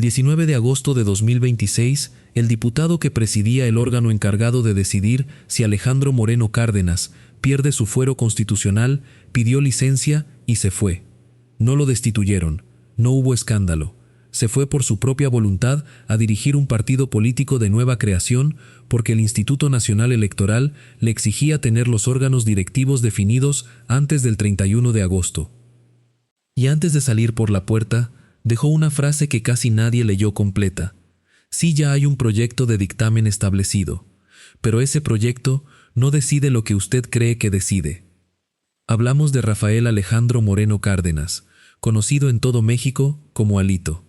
El 19 de agosto de 2026, el diputado que presidía el órgano encargado de decidir si Alejandro Moreno Cárdenas pierde su fuero constitucional, pidió licencia y se fue. No lo destituyeron, no hubo escándalo. Se fue por su propia voluntad a dirigir un partido político de nueva creación porque el Instituto Nacional Electoral le exigía tener los órganos directivos definidos antes del 31 de agosto. Y antes de salir por la puerta, dejó una frase que casi nadie leyó completa. Sí, ya hay un proyecto de dictamen establecido, pero ese proyecto no decide lo que usted cree que decide. Hablamos de Rafael Alejandro Moreno Cárdenas, conocido en todo México como Alito.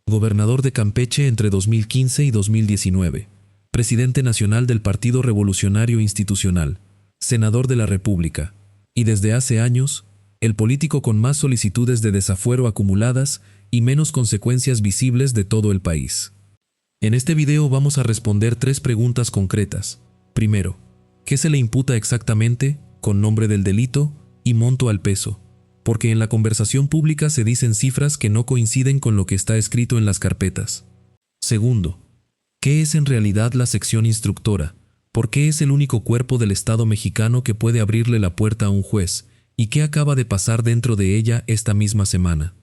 Gobernador de Campeche entre 2015 y 2019, presidente nacional del Partido Revolucionario Institucional, senador de la República, y desde hace años, el político con más solicitudes de desafuero acumuladas y menos consecuencias visibles de todo el país. En este video vamos a responder 3 preguntas concretas. Primero, ¿qué se le imputa exactamente, con nombre del delito y monto al peso? Porque en la conversación pública se dicen cifras que no coinciden con lo que está escrito en las carpetas. Segundo, ¿qué es en realidad la sección instructora? ¿Por qué es el único cuerpo del Estado mexicano que puede abrirle la puerta a un juez? ¿Y qué acaba de pasar dentro de ella esta misma semana?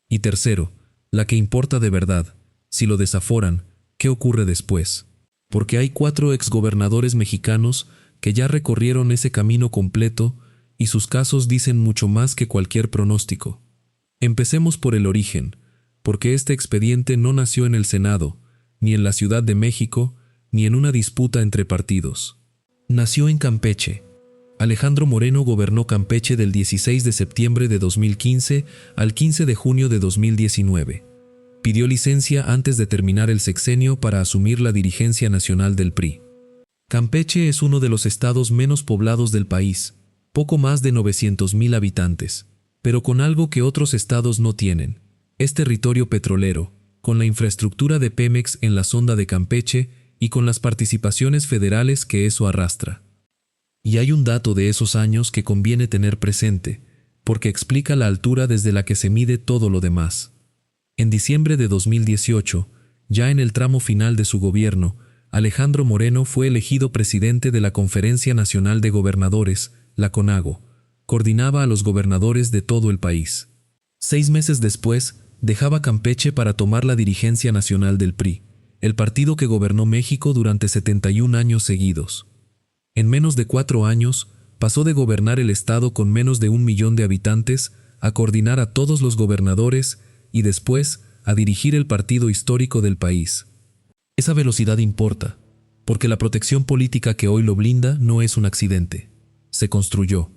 Y tercero, la que importa de verdad, si lo desaforan, ¿qué ocurre después? Porque hay 4 exgobernadores mexicanos que ya recorrieron ese camino completo y sus casos dicen mucho más que cualquier pronóstico. Empecemos por el origen, porque este expediente no nació en el Senado, ni en la Ciudad de México, ni en una disputa entre partidos. Nació en Campeche. Alejandro Moreno gobernó Campeche del 16 de septiembre de 2015 al 15 de junio de 2019. Pidió licencia antes de terminar el sexenio para asumir la dirigencia nacional del PRI. Campeche es uno de los estados menos poblados del país, poco más de 900,000 habitantes, pero con algo que otros estados no tienen. Es territorio petrolero, con la infraestructura de Pemex en la sonda de Campeche y con las participaciones federales que eso arrastra. Y hay un dato de esos años que conviene tener presente, porque explica la altura desde la que se mide todo lo demás. En diciembre de 2018, ya en el tramo final de su gobierno, Alejandro Moreno fue elegido presidente de la Conferencia Nacional de Gobernadores, la CONAGO. Coordinaba a los gobernadores de todo el país. 6 meses después, dejaba Campeche para tomar la dirigencia nacional del PRI, el partido que gobernó México durante 71 años seguidos. En menos de 4 años, pasó de gobernar el estado con menos de 1 millón de habitantes a coordinar a todos los gobernadores y después a dirigir el partido histórico del país. Esa velocidad importa, porque la protección política que hoy lo blinda no es un accidente. Se construyó.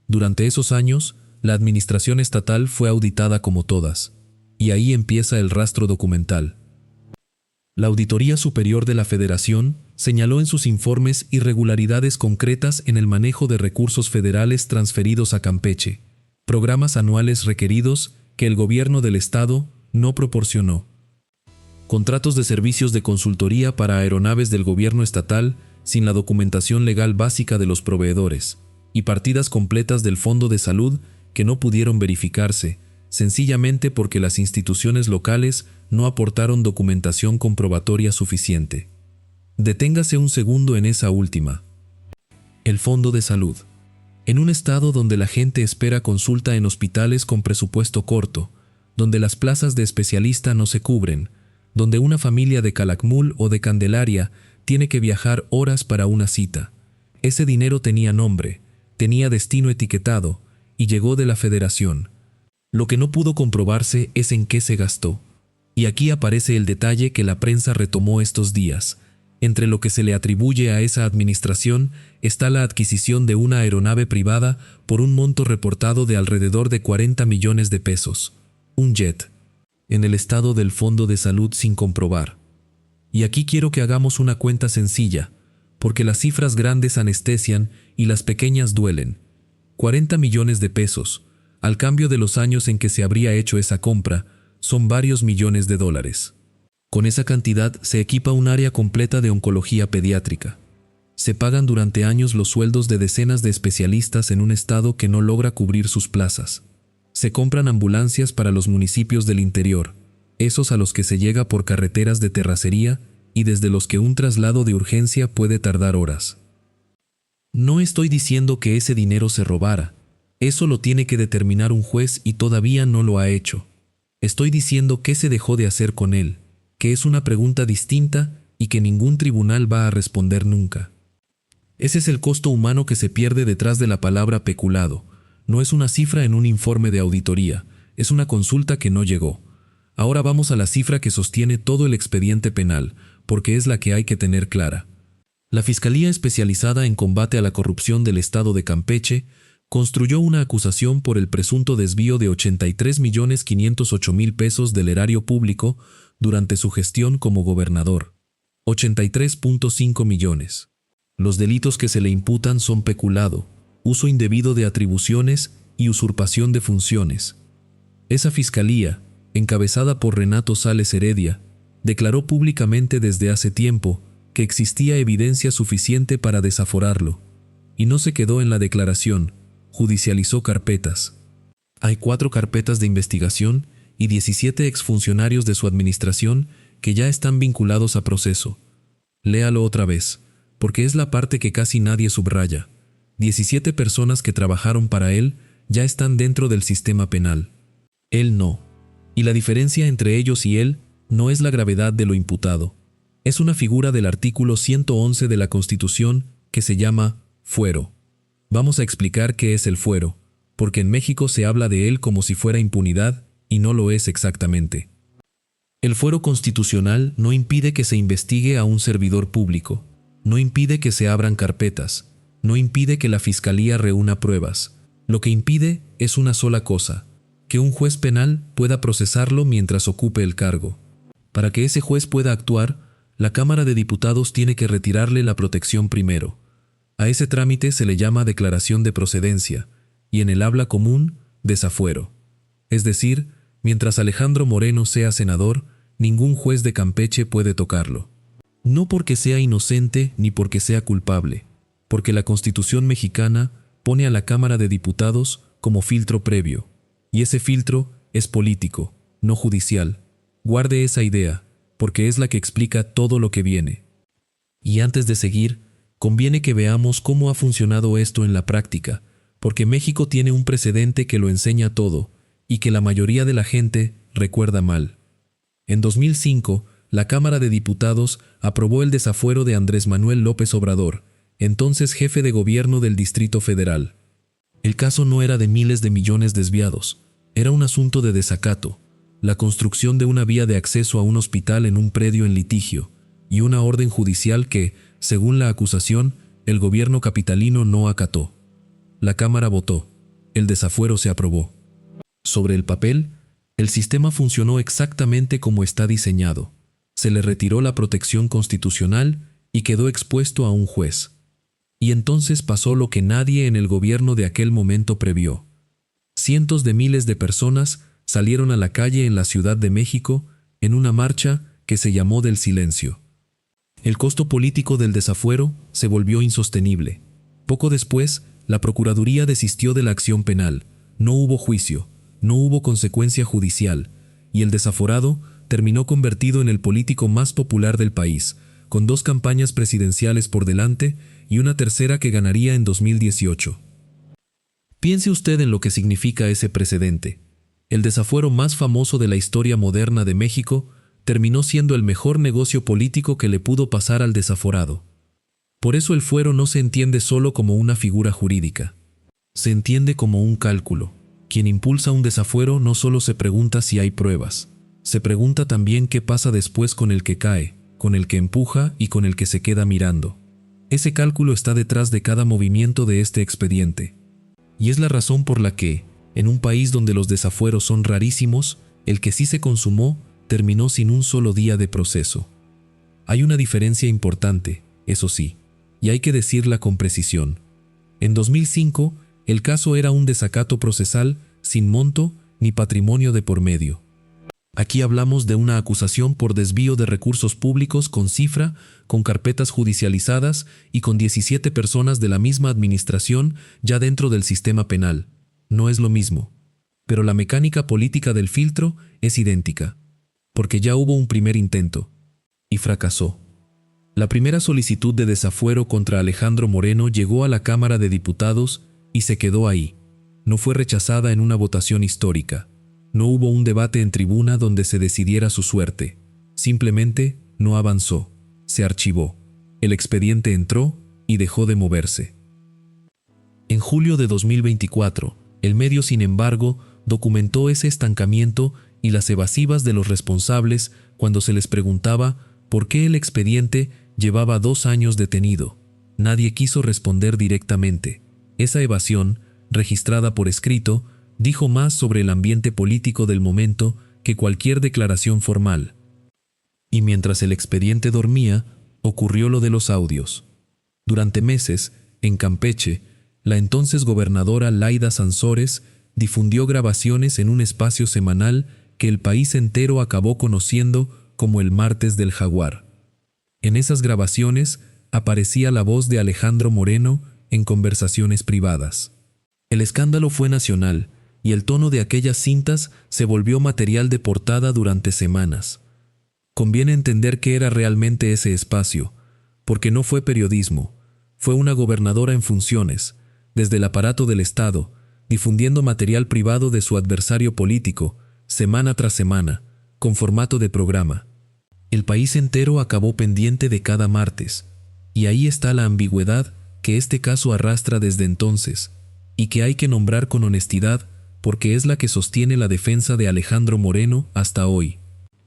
Durante esos años, la administración estatal fue auditada como todas, y ahí empieza el rastro documental. La Auditoría Superior de la Federación señaló en sus informes irregularidades concretas en el manejo de recursos federales transferidos a Campeche, programas anuales requeridos que el gobierno del estado no proporcionó, contratos de servicios de consultoría para aeronaves del gobierno estatal sin la documentación legal básica de los proveedores, y partidas completas del Fondo de Salud que no pudieron verificarse, sencillamente porque las instituciones locales no aportaron documentación comprobatoria suficiente. Deténgase un segundo en esa última. El Fondo de Salud. En un estado donde la gente espera consulta en hospitales con presupuesto corto, donde las plazas de especialista no se cubren, donde una familia de Calakmul o de Candelaria tiene que viajar horas para una cita. Ese dinero tenía nombre, tenía destino etiquetado y llegó de la Federación. Lo que no pudo comprobarse es en qué se gastó. Y aquí aparece el detalle que la prensa retomó estos días. Entre lo que se le atribuye a esa administración está la adquisición de una aeronave privada por un monto reportado de alrededor de 40 millones de pesos. Un jet. En el estado del Fondo de Salud sin comprobar. Y aquí quiero que hagamos una cuenta sencilla, porque las cifras grandes anestesian y las pequeñas duelen. 40 millones de pesos, al cambio de los años en que se habría hecho esa compra, son varios millones de dólares. Con esa cantidad se equipa un área completa de oncología pediátrica. Se pagan durante años los sueldos de decenas de especialistas en un estado que no logra cubrir sus plazas. Se compran ambulancias para los municipios del interior. esos a los que se llega por carreteras de terracería y desde los que un traslado de urgencia puede tardar horas. No estoy diciendo que ese dinero se robara. Eso lo tiene que determinar un juez y todavía no lo ha hecho. Estoy diciendo qué se dejó de hacer con él, que es una pregunta distinta y que ningún tribunal va a responder nunca. Ese es el costo humano que se pierde detrás de la palabra peculado. No es una cifra en un informe de auditoría, es una consulta que no llegó. Ahora vamos a la cifra que sostiene todo el expediente penal, porque es la que hay que tener clara. La Fiscalía Especializada en Combate a la Corrupción del Estado de Campeche construyó una acusación por el presunto desvío de 83.508.000 pesos del erario público durante su gestión como gobernador. 83.5 millones. Los delitos que se le imputan son peculado, uso indebido de atribuciones y usurpación de funciones. Esa fiscalía, encabezada por Renato Sales Heredia, declaró públicamente desde hace tiempo que existía evidencia suficiente para desaforarlo, y no se quedó en la declaración, judicializó carpetas. Hay 4 carpetas de investigación y 17 exfuncionarios de su administración que ya están vinculados a proceso. Léalo otra vez, porque es la parte que casi nadie subraya. 17 personas que trabajaron para él ya están dentro del sistema penal. Él no. Y la diferencia entre ellos y él no es la gravedad de lo imputado. Es una figura del artículo 111 de la Constitución que se llama fuero. Vamos a explicar qué es el fuero, porque en México se habla de él como si fuera impunidad y no lo es exactamente. El fuero constitucional no impide que se investigue a un servidor público, no impide que se abran carpetas, no impide que la Fiscalía reúna pruebas. Lo que impide es una sola cosa: que un juez penal pueda procesarlo mientras ocupe el cargo. Para que ese juez pueda actuar, la Cámara de Diputados tiene que retirarle la protección primero. A ese trámite se le llama declaración de procedencia, y en el habla común, desafuero. Es decir, mientras Alejandro Moreno sea senador, ningún juez de Campeche puede tocarlo. No porque sea inocente ni porque sea culpable, porque la Constitución mexicana pone a la Cámara de Diputados como filtro previo, y ese filtro es político, no judicial. Guarde esa idea, porque es la que explica todo lo que viene. Y antes de seguir, conviene que veamos cómo ha funcionado esto en la práctica, porque México tiene un precedente que lo enseña todo, y que la mayoría de la gente recuerda mal. En 2005, la Cámara de Diputados aprobó el desafuero de Andrés Manuel López Obrador, entonces jefe de gobierno del Distrito Federal. El caso no era de miles de millones desviados, era un asunto de desacato, la construcción de una vía de acceso a un hospital en un predio en litigio, y una orden judicial que, según la acusación, el gobierno capitalino no acató. La Cámara votó, el desafuero se aprobó. Sobre el papel, el sistema funcionó exactamente como está diseñado. Se le retiró la protección constitucional y quedó expuesto a un juez. Y entonces pasó lo que nadie en el gobierno de aquel momento previó. Cientos de miles de personas salieron a la calle en la Ciudad de México en una marcha que se llamó del silencio. El costo político del desafuero se volvió insostenible. Poco después, la Procuraduría desistió de la acción penal. No hubo juicio, no hubo consecuencia judicial, y el desaforado terminó convertido en el político más popular del país, con 2 campañas presidenciales por delante y una tercera que ganaría en 2018. Piense usted en lo que significa ese precedente. El desafuero más famoso de la historia moderna de México terminó siendo el mejor negocio político que le pudo pasar al desaforado. Por eso el fuero no se entiende solo como una figura jurídica. Se entiende como un cálculo. Quien impulsa un desafuero no solo se pregunta si hay pruebas, se pregunta también qué pasa después con el que cae, con el que empuja y con el que se queda mirando. Ese cálculo está detrás de cada movimiento de este expediente. Y es la razón por la que, en un país donde los desafueros son rarísimos, el que sí se consumó terminó sin un solo día de proceso. Hay una diferencia importante, eso sí, y hay que decirla con precisión. En 2005, el caso era un desacato procesal sin monto ni patrimonio de por medio. Aquí hablamos de una acusación por desvío de recursos públicos con cifra, con carpetas judicializadas y con 17 personas de la misma administración ya dentro del sistema penal. No es lo mismo, pero la mecánica política del filtro es idéntica. porque ya hubo un primer intento, y fracasó. La primera solicitud de desafuero contra Alejandro Moreno llegó a la Cámara de Diputados y se quedó ahí. No fue rechazada en una votación histórica. No hubo un debate en tribuna donde se decidiera su suerte. Simplemente no avanzó. Se archivó. El expediente entró y dejó de moverse. En julio de 2024, el medio, sin embargo, documentó ese estancamiento y las evasivas de los responsables cuando se les preguntaba por qué el expediente llevaba 2 años detenido. Nadie quiso responder directamente. Esa evasión, registrada por escrito, dijo más sobre el ambiente político del momento que cualquier declaración formal. Y mientras el expediente dormía, ocurrió lo de los audios. Durante meses, en Campeche, la entonces gobernadora Laida Sansores difundió grabaciones en un espacio semanal que el país entero acabó conociendo como el Martes del Jaguar. En esas grabaciones aparecía la voz de Alejandro Moreno en conversaciones privadas. El escándalo fue nacional y el tono de aquellas cintas se volvió material de portada durante semanas. Conviene entender qué era realmente ese espacio, porque no fue periodismo, fue una gobernadora en funciones, desde el aparato del Estado, difundiendo material privado de su adversario político, semana tras semana, con formato de programa. El país entero acabó pendiente de cada martes, y ahí está la ambigüedad que este caso arrastra desde entonces, y que hay que nombrar con honestidad porque es la que sostiene la defensa de Alejandro Moreno hasta hoy.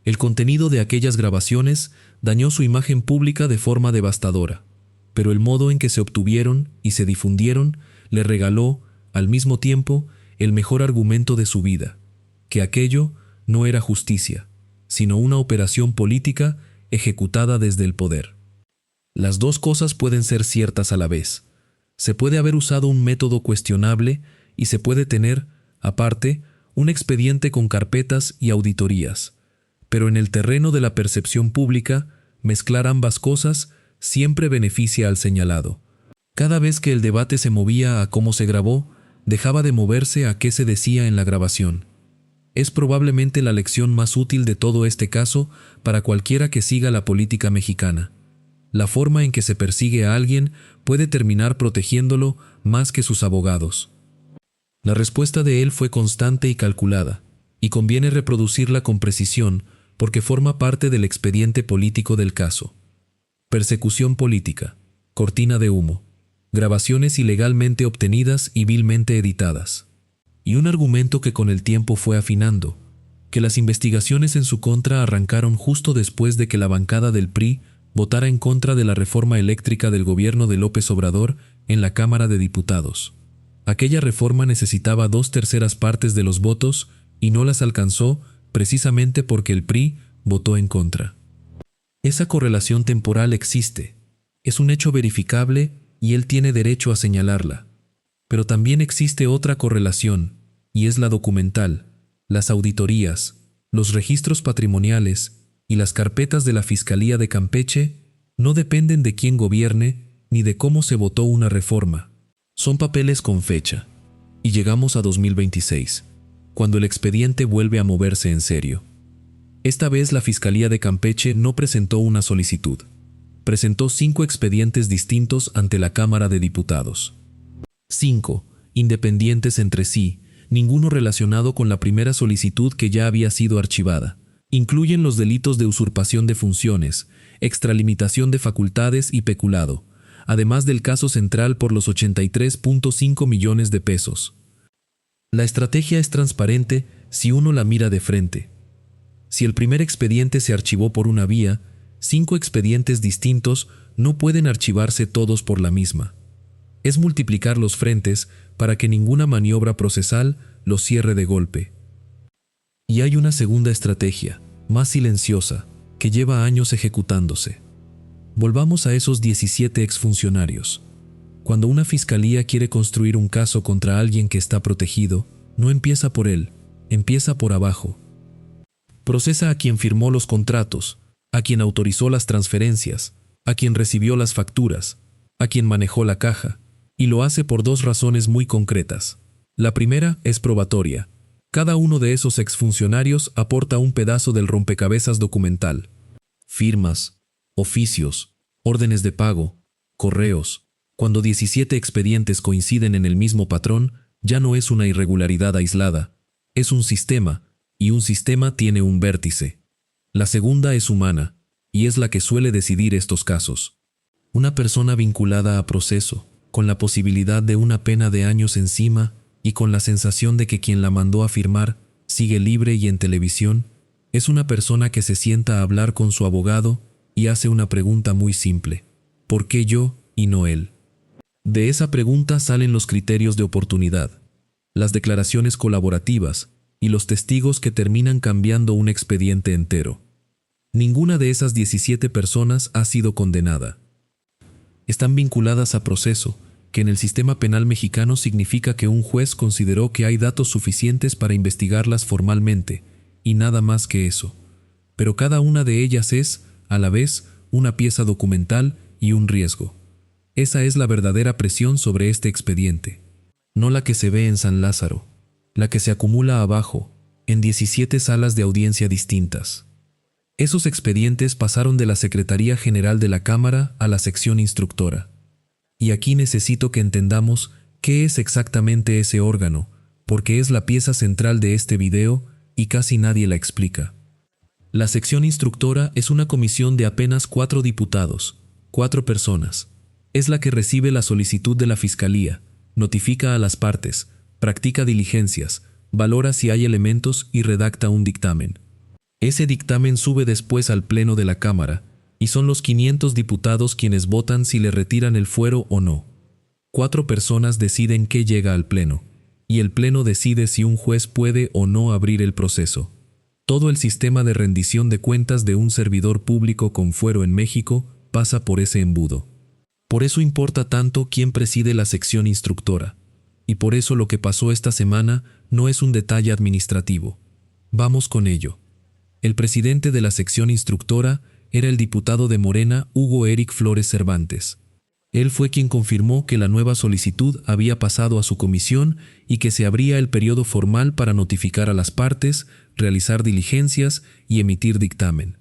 El contenido de aquellas grabaciones dañó su imagen pública de forma devastadora, pero el modo en que se obtuvieron y se difundieron le regaló, al mismo tiempo, el mejor argumento de su vida, que aquello no era justicia, sino una operación política ejecutada desde el poder. Las dos cosas pueden ser ciertas a la vez. Se puede haber usado un método cuestionable y se puede tener, aparte, un expediente con carpetas y auditorías. Pero en el terreno de la percepción pública, mezclar ambas cosas siempre beneficia al señalado. Cada vez que el debate se movía a cómo se grabó, dejaba de moverse a qué se decía en la grabación. Es probablemente la lección más útil de todo este caso para cualquiera que siga la política mexicana. La forma en que se persigue a alguien puede terminar protegiéndolo más que sus abogados. La respuesta de él fue constante y calculada, y conviene reproducirla con precisión porque forma parte del expediente político del caso. Persecución política, cortina de humo, grabaciones ilegalmente obtenidas y vilmente editadas. Y un argumento que con el tiempo fue afinando, que las investigaciones en su contra arrancaron justo después de que la bancada del PRI votara en contra de la reforma eléctrica del gobierno de López Obrador en la Cámara de Diputados. Aquella reforma necesitaba 2/3 partes de los votos y no las alcanzó precisamente porque el PRI votó en contra. Esa correlación temporal existe, es un hecho verificable y él tiene derecho a señalarla. Pero también existe otra correlación, y es la documental, las auditorías, los registros patrimoniales y las carpetas de la Fiscalía de Campeche no dependen de quién gobierne ni de cómo se votó una reforma. Son papeles con fecha. Y llegamos a 2026, cuando el expediente vuelve a moverse en serio. Esta vez la Fiscalía de Campeche no presentó una solicitud. Presentó 5 expedientes distintos ante la Cámara de Diputados. 5, independientes entre sí, ninguno relacionado con la primera solicitud que ya había sido archivada. Incluyen los delitos de usurpación de funciones, extralimitación de facultades y peculado, además del caso central por los 83.5 millones de pesos. La estrategia es transparente si uno la mira de frente. Si el primer expediente se archivó por una vía, 5 expedientes distintos no pueden archivarse todos por la misma. Es multiplicar los frentes para que ninguna maniobra procesal los cierre de golpe. Y hay una segunda estrategia, más silenciosa, que lleva años ejecutándose. Volvamos a esos 17 exfuncionarios. Cuando una fiscalía quiere construir un caso contra alguien que está protegido, no empieza por él, empieza por abajo. Procesa a quien firmó los contratos, a quien autorizó las transferencias, a quien recibió las facturas, a quien manejó la caja, y lo hace por 2 razones muy concretas. La primera es probatoria. Cada uno de esos exfuncionarios aporta un pedazo del rompecabezas documental. Firmas, oficios, órdenes de pago, correos. Cuando 17 expedientes coinciden en el mismo patrón, ya no es una irregularidad aislada, es un sistema, y un sistema tiene un vértice. La segunda es humana, y es la que suele decidir estos casos. Una persona vinculada a proceso, con la posibilidad de una pena de años encima y con la sensación de que quien la mandó a firmar sigue libre y en televisión, es una persona que se sienta a hablar con su abogado y hace una pregunta muy simple: ¿por qué yo y no él? De esa pregunta salen los criterios de oportunidad, las declaraciones colaborativas y los testigos que terminan cambiando un expediente entero. Ninguna de esas 17 personas ha sido condenada. Están vinculadas a proceso, que en el sistema penal mexicano significa que un juez consideró que hay datos suficientes para investigarlas formalmente, y nada más que eso. Pero cada una de ellas es, a la vez, una pieza documental y un riesgo. Esa es la verdadera presión sobre este expediente, no la que se ve en San Lázaro, la que se acumula abajo, en 17 salas de audiencia distintas. Esos expedientes pasaron de la Secretaría General de la Cámara a la sección instructora. Y aquí necesito que entendamos qué es exactamente ese órgano, porque es la pieza central de este video y casi nadie la explica. La sección instructora es una comisión de apenas 4 diputados, 4 personas. Es la que recibe la solicitud de la Fiscalía, notifica a las partes, practica diligencias, valora si hay elementos y redacta un dictamen. Ese dictamen sube después al Pleno de la Cámara, y son los 500 diputados quienes votan si le retiran el fuero o no. 4 personas deciden qué llega al Pleno, y el Pleno decide si un juez puede o no abrir el proceso. Todo el sistema de rendición de cuentas de un servidor público con fuero en México pasa por ese embudo. Por eso importa tanto quién preside la sección instructora, y por eso lo que pasó esta semana no es un detalle administrativo. Vamos con ello. El presidente de la sección instructora era el diputado de Morena, Hugo Eric Flores Cervantes. Él fue quien confirmó que la nueva solicitud había pasado a su comisión y que se abría el periodo formal para notificar a las partes, realizar diligencias y emitir dictamen.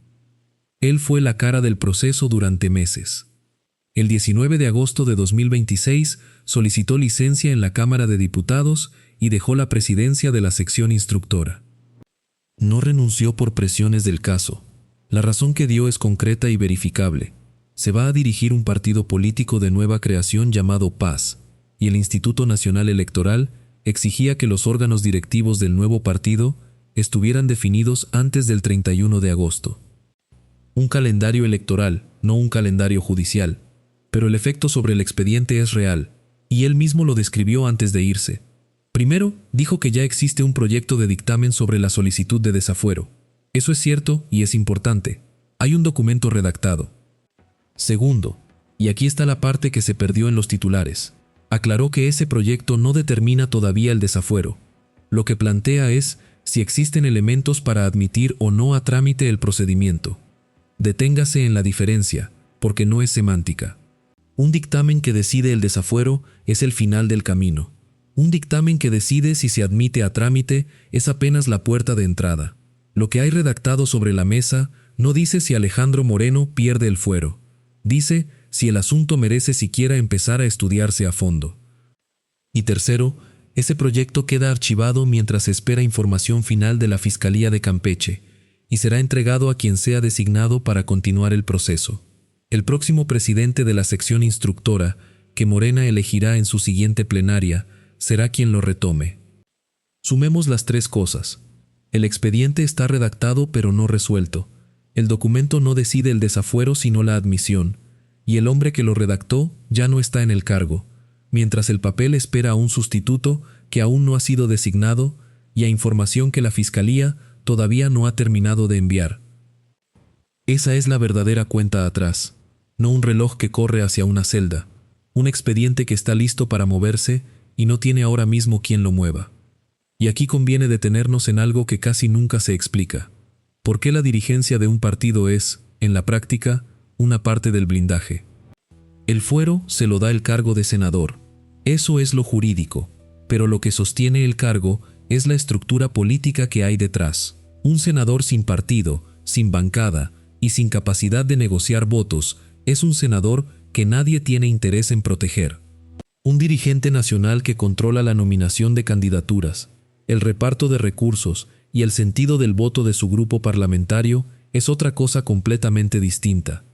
Él fue la cara del proceso durante meses. El 19 de agosto de 2026 solicitó licencia en la Cámara de Diputados y dejó la presidencia de la sección instructora. No renunció por presiones del caso. La razón que dio es concreta y verificable. Se va a dirigir un partido político de nueva creación llamado Paz, y el Instituto Nacional Electoral exigía que los órganos directivos del nuevo partido estuvieran definidos antes del 31 de agosto. Un calendario electoral, no un calendario judicial, pero el efecto sobre el expediente es real, y él mismo lo describió antes de irse. Primero, dijo que ya existe un proyecto de dictamen sobre la solicitud de desafuero. Eso es cierto y es importante. Hay un documento redactado. Segundo, y aquí está la parte que se perdió en los titulares, aclaró que ese proyecto no determina todavía el desafuero. Lo que plantea es si existen elementos para admitir o no a trámite el procedimiento. Deténgase en la diferencia, porque no es semántica. Un dictamen que decide el desafuero es el final del camino. Un dictamen que decide si se admite a trámite es apenas la puerta de entrada. Lo que hay redactado sobre la mesa no dice si Alejandro Moreno pierde el fuero. Dice si el asunto merece siquiera empezar a estudiarse a fondo. Y tercero, ese proyecto queda archivado mientras se espera información final de la Fiscalía de Campeche y será entregado a quien sea designado para continuar el proceso. El próximo presidente de la sección instructora, que Morena elegirá en su siguiente plenaria, será quien lo retome. Sumemos las 3 cosas. El expediente está redactado pero no resuelto. El documento no decide el desafuero sino la admisión. Y el hombre que lo redactó ya no está en el cargo, mientras el papel espera a un sustituto que aún no ha sido designado y a información que la Fiscalía todavía no ha terminado de enviar. Esa es la verdadera cuenta atrás, no un reloj que corre hacia una celda, un expediente que está listo para moverse y no tiene ahora mismo quien lo mueva. Y aquí conviene detenernos en algo que casi nunca se explica. ¿Por qué la dirigencia de un partido es, en la práctica, una parte del blindaje? El fuero se lo da el cargo de senador. Eso es lo jurídico, pero lo que sostiene el cargo es la estructura política que hay detrás. Un senador sin partido, sin bancada y sin capacidad de negociar votos es un senador que nadie tiene interés en proteger. Un dirigente nacional que controla la nominación de candidaturas, el reparto de recursos y el sentido del voto de su grupo parlamentario es otra cosa completamente distinta.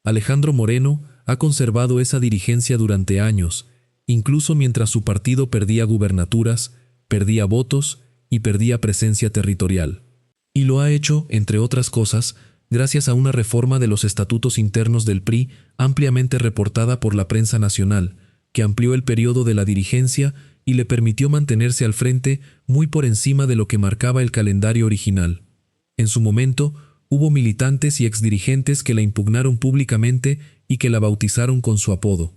Alejandro Moreno ha conservado esa dirigencia durante años, incluso mientras su partido perdía gubernaturas, perdía votos y perdía presencia territorial. Y lo ha hecho, entre otras cosas, gracias a una reforma de los estatutos internos del PRI ampliamente reportada por la prensa nacional, que amplió el periodo de la dirigencia y le permitió mantenerse al frente muy por encima de lo que marcaba el calendario original. En su momento, hubo militantes y exdirigentes que la impugnaron públicamente y que la bautizaron con su apodo.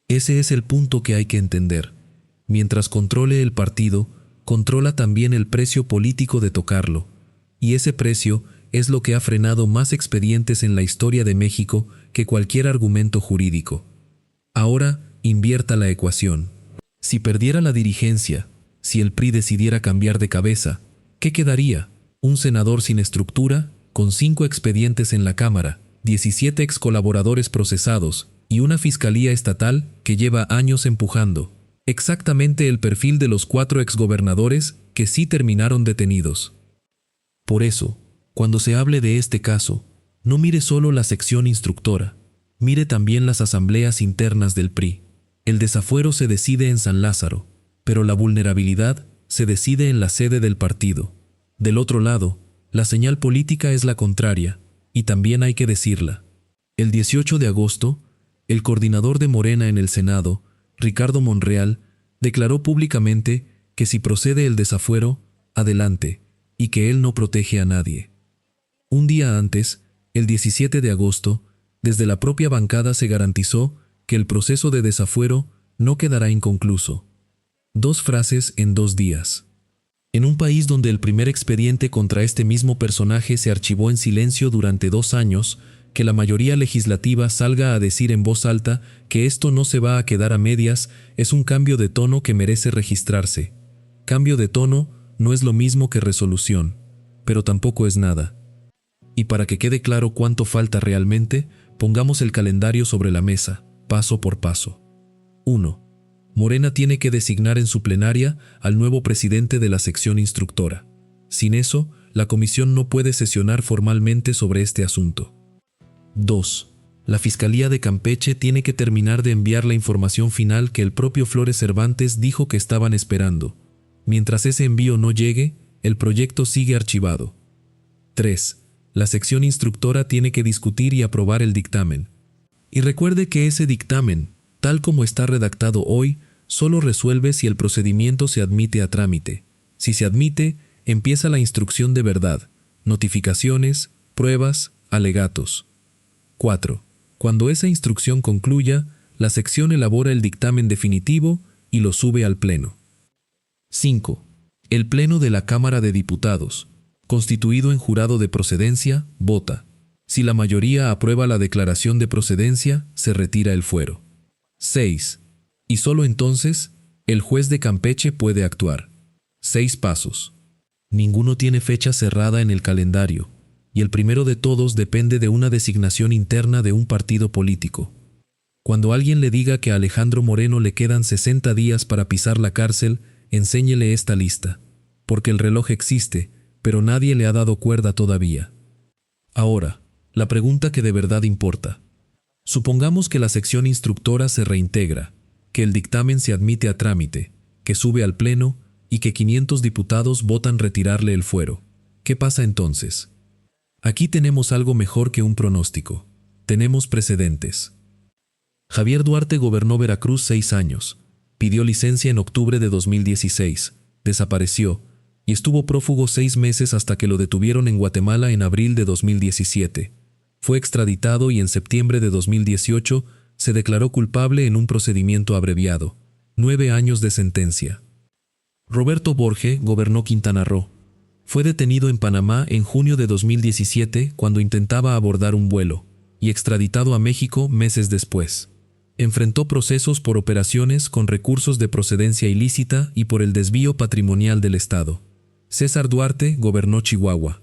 Ese es el punto que hay que entender. Mientras controle el partido, controla también el precio político de tocarlo. Y ese precio es lo que ha frenado más expedientes en la historia de México que cualquier argumento jurídico. Ahora, invierta la ecuación. Si perdiera la dirigencia, si el PRI decidiera cambiar de cabeza, ¿qué quedaría? Un senador sin estructura, con 5 expedientes en la Cámara, 17 excolaboradores procesados y una fiscalía estatal que lleva años empujando. Exactamente el perfil de los 4 exgobernadores que sí terminaron detenidos. Por eso, cuando se hable de este caso, no mire solo la sección instructora, mire también las asambleas internas del PRI. El desafuero se decide en San Lázaro, pero la vulnerabilidad se decide en la sede del partido. Del otro lado, la señal política es la contraria, y también hay que decirla. El 18 de agosto, el coordinador de Morena en el Senado, Ricardo Monreal, declaró públicamente que si procede el desafuero, adelante, y que él no protege a nadie. Un día antes, el 17 de agosto, desde la propia bancada se garantizó que el proceso de desafuero no quedará inconcluso. 2 frases en 2 días. En un país donde el primer expediente contra este mismo personaje se archivó en silencio durante 2 años, que la mayoría legislativa salga a decir en voz alta que esto no se va a quedar a medias es un cambio de tono que merece registrarse. Cambio de tono no es lo mismo que resolución, pero tampoco es nada. Y para que quede claro cuánto falta realmente, pongamos el calendario sobre la mesa, paso por paso. 1. Morena tiene que designar en su plenaria al nuevo presidente de la sección instructora. Sin eso, la comisión no puede sesionar formalmente sobre este asunto. 2. La Fiscalía de Campeche tiene que terminar de enviar la información final que el propio Flores Cervantes dijo que estaban esperando. Mientras ese envío no llegue, el proyecto sigue archivado. 3. La sección instructora tiene que discutir y aprobar el dictamen. Y recuerde que ese dictamen, tal como está redactado hoy, solo resuelve si el procedimiento se admite a trámite. Si se admite, empieza la instrucción de verdad, notificaciones, pruebas, alegatos. 4. Cuando esa instrucción concluya, la sección elabora el dictamen definitivo y lo sube al Pleno. 5. El Pleno de la Cámara de Diputados, constituido en jurado de procedencia, vota. Si la mayoría aprueba la declaración de procedencia, se retira el fuero. 6. Y solo entonces, el juez de Campeche puede actuar. 6 pasos. Ninguno tiene fecha cerrada en el calendario, y el primero de todos depende de una designación interna de un partido político. Cuando alguien le diga que a Alejandro Moreno le quedan 60 días para pisar la cárcel, enséñele esta lista, porque el reloj existe, pero nadie le ha dado cuerda todavía. Ahora, la pregunta que de verdad importa. Supongamos que la sección instructora se reintegra, que el dictamen se admite a trámite, que sube al Pleno y que 500 diputados votan retirarle el fuero. ¿Qué pasa entonces? Aquí tenemos algo mejor que un pronóstico. Tenemos precedentes. Javier Duarte gobernó Veracruz 6 años, pidió licencia en octubre de 2016, desapareció y estuvo prófugo 6 meses hasta que lo detuvieron en Guatemala en abril de 2017. Fue extraditado y en septiembre de 2018 se declaró culpable en un procedimiento abreviado. 9 años de sentencia. Roberto Borge gobernó Quintana Roo. Fue detenido en Panamá en junio de 2017 cuando intentaba abordar un vuelo, y extraditado a México meses después. Enfrentó procesos por operaciones con recursos de procedencia ilícita y por el desvío patrimonial del Estado. César Duarte gobernó Chihuahua.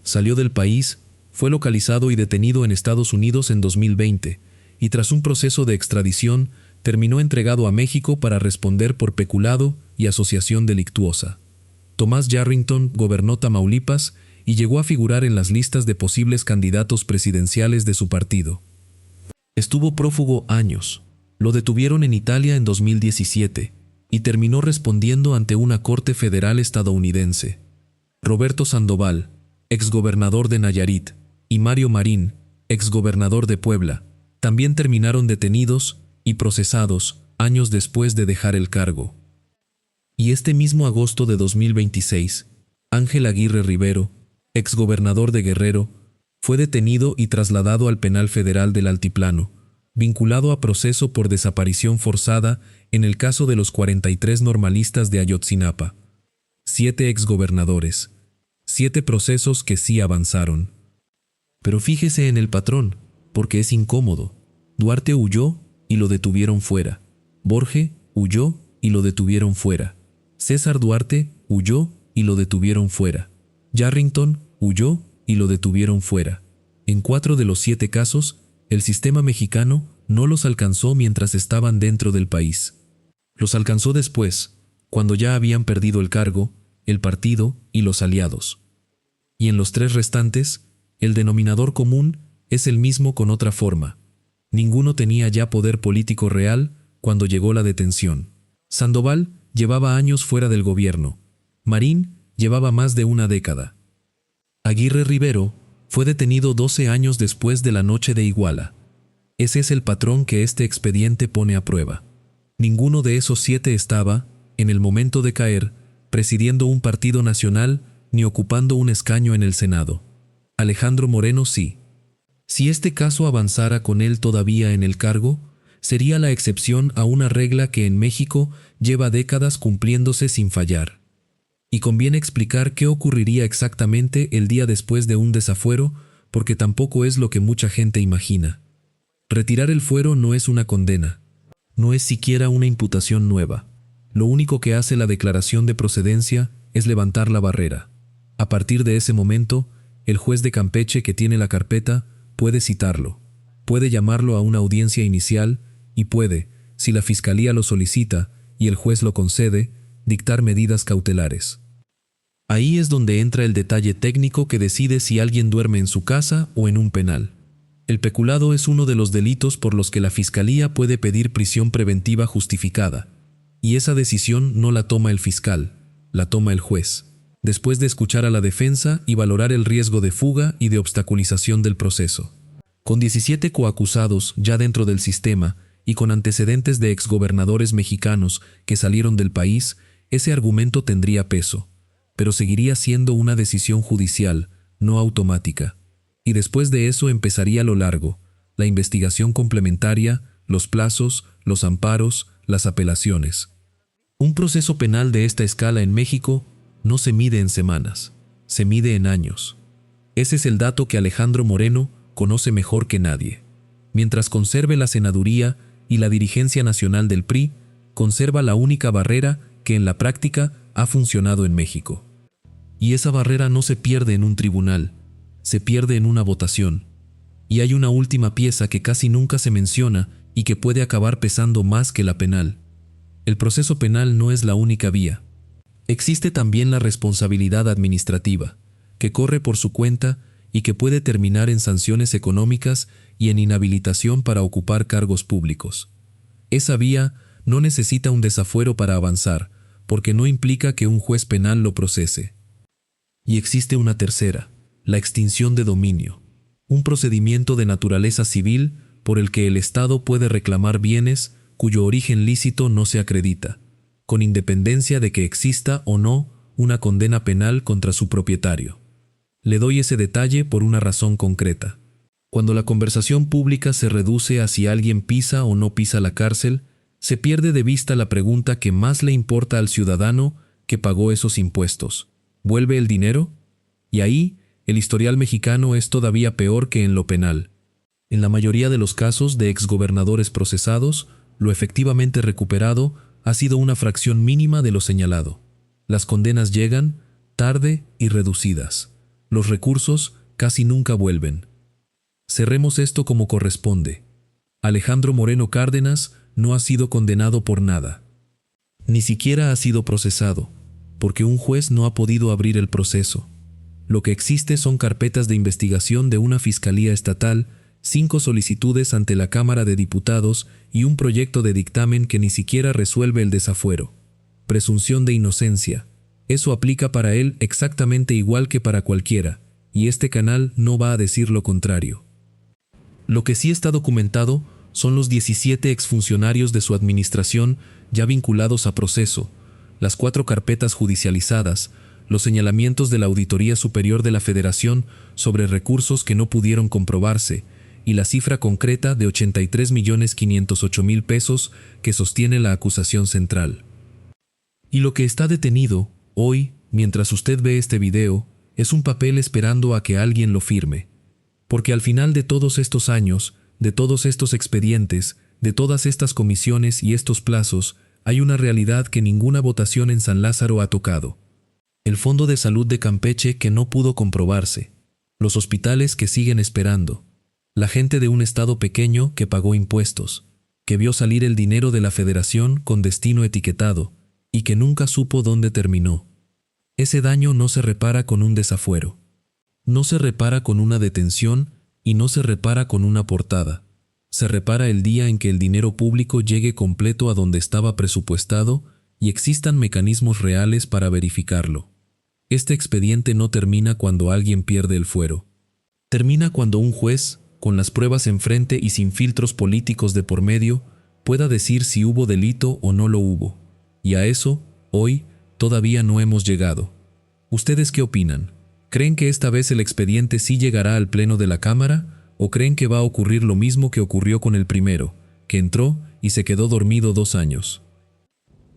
Salió del país, fue localizado y detenido en Estados Unidos en 2020, y tras un proceso de extradición, terminó entregado a México para responder por peculado y asociación delictuosa. Tomás Yarrington gobernó Tamaulipas y llegó a figurar en las listas de posibles candidatos presidenciales de su partido. Estuvo prófugo años. Lo detuvieron en Italia en 2017 y terminó respondiendo ante una corte federal estadounidense. Roberto Sandoval, exgobernador de Nayarit, y Mario Marín, exgobernador de Puebla, también terminaron detenidos y procesados años después de dejar el cargo. Y este mismo agosto de 2026, Ángel Aguirre Rivero, exgobernador de Guerrero, fue detenido y trasladado al Penal Federal del Altiplano, vinculado a proceso por desaparición forzada en el caso de los 43 normalistas de Ayotzinapa. 7 exgobernadores, 7 procesos que sí avanzaron. Pero fíjese en el patrón, porque es incómodo. Duarte huyó y lo detuvieron fuera. Borge huyó y lo detuvieron fuera. César Duarte huyó y lo detuvieron fuera. Yarrington huyó y lo detuvieron fuera. En 4 de los 7 casos, el sistema mexicano no los alcanzó mientras estaban dentro del país. Los alcanzó después, cuando ya habían perdido el cargo, el partido y los aliados. Y en los 3 restantes, el denominador común es el mismo con otra forma. Ninguno tenía ya poder político real cuando llegó la detención. Sandoval llevaba años fuera del gobierno. Marín llevaba más de una década. Aguirre Rivero fue detenido 12 años después de la noche de Iguala. Ese es el patrón que este expediente pone a prueba. Ninguno de esos 7 estaba, en el momento de caer, presidiendo un partido nacional ni ocupando un escaño en el Senado. Alejandro Moreno sí. Si este caso avanzara con él todavía en el cargo, sería la excepción a una regla que en México lleva décadas cumpliéndose sin fallar. Y conviene explicar qué ocurriría exactamente el día después de un desafuero, porque tampoco es lo que mucha gente imagina. Retirar el fuero no es una condena, no es siquiera una imputación nueva. Lo único que hace la declaración de procedencia es levantar la barrera. A partir de ese momento, el juez de Campeche que tiene la carpeta puede citarlo, puede llamarlo a una audiencia inicial y puede, si la fiscalía lo solicita y el juez lo concede, dictar medidas cautelares. Ahí es donde entra el detalle técnico que decide si alguien duerme en su casa o en un penal. El peculado es uno de los delitos por los que la fiscalía puede pedir prisión preventiva justificada, y esa decisión no la toma el fiscal, la toma el juez, después de escuchar a la defensa y valorar el riesgo de fuga y de obstaculización del proceso. Con 17 coacusados ya dentro del sistema y con antecedentes de exgobernadores mexicanos que salieron del país, ese argumento tendría peso, pero seguiría siendo una decisión judicial, no automática. Y después de eso empezaría lo largo, la investigación complementaria, los plazos, los amparos, las apelaciones. Un proceso penal de esta escala en México no se mide en semanas, se mide en años. Ese es el dato que Alejandro Moreno conoce mejor que nadie. Mientras conserve la senaduría y la dirigencia nacional del PRI, conserva la única barrera que en la práctica ha funcionado en México. Y esa barrera no se pierde en un tribunal, se pierde en una votación. Y hay una última pieza que casi nunca se menciona y que puede acabar pesando más que la penal. El proceso penal no es la única vía. Existe también la responsabilidad administrativa, que corre por su cuenta y que puede terminar en sanciones económicas y en inhabilitación para ocupar cargos públicos. Esa vía no necesita un desafuero para avanzar, porque no implica que un juez penal lo procese. Y existe una tercera, la extinción de dominio, un procedimiento de naturaleza civil por el que el Estado puede reclamar bienes cuyo origen lícito no se acredita, con independencia de que exista o no una condena penal contra su propietario. Le doy ese detalle por una razón concreta. Cuando la conversación pública se reduce a si alguien pisa o no pisa la cárcel, se pierde de vista la pregunta que más le importa al ciudadano que pagó esos impuestos. ¿Vuelve el dinero? Y ahí, el historial mexicano es todavía peor que en lo penal. En la mayoría de los casos de exgobernadores procesados, lo efectivamente recuperado ha sido una fracción mínima de lo señalado. Las condenas llegan tarde y reducidas. Los recursos casi nunca vuelven. Cerremos esto como corresponde. Alejandro Moreno Cárdenas no ha sido condenado por nada. Ni siquiera ha sido procesado, porque un juez no ha podido abrir el proceso. Lo que existe son carpetas de investigación de una fiscalía estatal, 5 solicitudes ante la Cámara de Diputados y un proyecto de dictamen que ni siquiera resuelve el desafuero. Presunción de inocencia. Eso aplica para él exactamente igual que para cualquiera, y este canal no va a decir lo contrario. Lo que sí está documentado son los 17 exfuncionarios de su administración ya vinculados a proceso, las 4 carpetas judicializadas, los señalamientos de la Auditoría Superior de la Federación sobre recursos que no pudieron comprobarse, y la cifra concreta de 83.508.000 pesos que sostiene la acusación central. Y lo que está detenido, hoy, mientras usted ve este video, es un papel esperando a que alguien lo firme. Porque al final de todos estos años, de todos estos expedientes, de todas estas comisiones y estos plazos, hay una realidad que ninguna votación en San Lázaro ha tocado. El Fondo de Salud de Campeche que no pudo comprobarse, los hospitales que siguen esperando, la gente de un estado pequeño que pagó impuestos, que vio salir el dinero de la Federación con destino etiquetado y que nunca supo dónde terminó. Ese daño no se repara con un desafuero, no se repara con una detención y no se repara con una portada. Se repara el día en que el dinero público llegue completo a donde estaba presupuestado y existan mecanismos reales para verificarlo. Este expediente no termina cuando alguien pierde el fuero. Termina cuando un juez, con las pruebas enfrente y sin filtros políticos de por medio, pueda decir si hubo delito o no lo hubo. Y a eso, hoy, todavía no hemos llegado. ¿Ustedes qué opinan? ¿Creen que esta vez el expediente sí llegará al Pleno de la Cámara? ¿O creen que va a ocurrir lo mismo que ocurrió con el primero, que entró y se quedó dormido 2 años?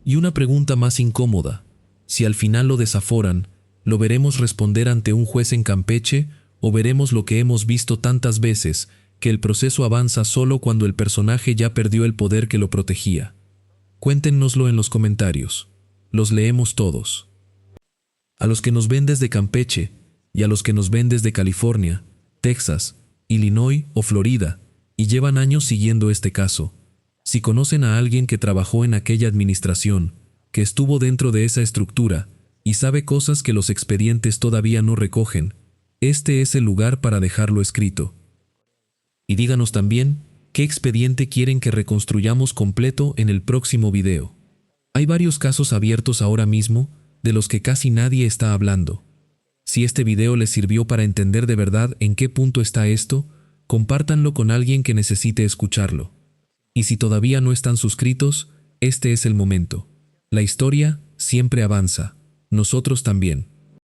Y una pregunta más incómoda. Si al final lo desaforan, ¿lo veremos responder ante un juez en Campeche o veremos lo que hemos visto tantas veces, que el proceso avanza solo cuando el personaje ya perdió el poder que lo protegía? Cuéntenoslo en los comentarios. Los leemos todos. A los que nos ven desde Campeche y a los que nos ven desde California, Texas, Illinois o Florida y llevan años siguiendo este caso, si conocen a alguien que trabajó en aquella administración, que estuvo dentro de esa estructura y sabe cosas que los expedientes todavía no recogen, este es el lugar para dejarlo escrito. Y díganos también qué expediente quieren que reconstruyamos completo en el próximo video. Hay varios casos abiertos ahora mismo de los que casi nadie está hablando. Si este video les sirvió para entender de verdad en qué punto está esto, compártanlo con alguien que necesite escucharlo. Y si todavía no están suscritos, este es el momento. La historia siempre avanza. Nosotros también.